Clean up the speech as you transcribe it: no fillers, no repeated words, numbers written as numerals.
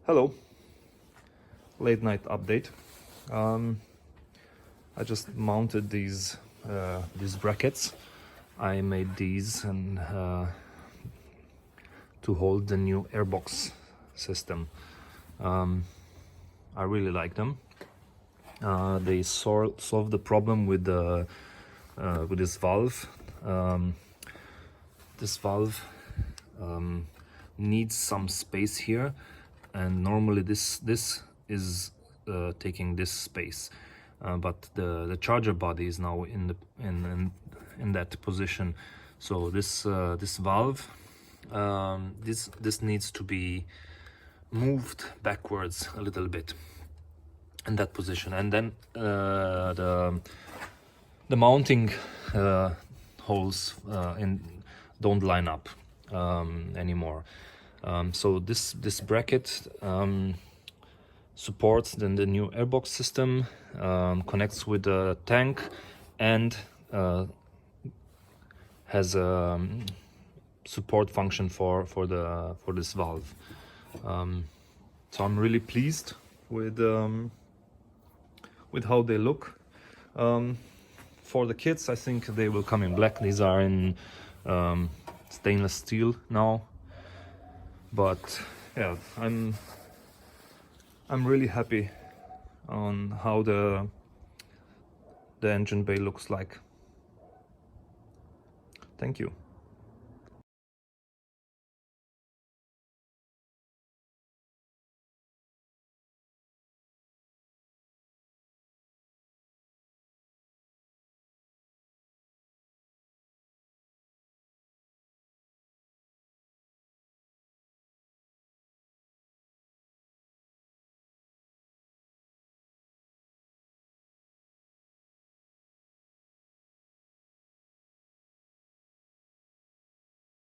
Hello, late night update. I just mounted these brackets. I made these and to hold the new airbox system. I really like them. They solve the problem with this valve. This valve needs some space here, and normally this is taking this space, but the charger body is now in that position. So this valve, this needs to be moved backwards a little bit in that position, and then the mounting holes don't line up anymore. So this bracket supports then the new airbox system, connects with the tank, and has a support function for this valve. So I'm really pleased with how they look. For the kits, I think they will come in black. These are in stainless steel now, but yeah, I'm really happy on how the engine bay looks like. Thank you.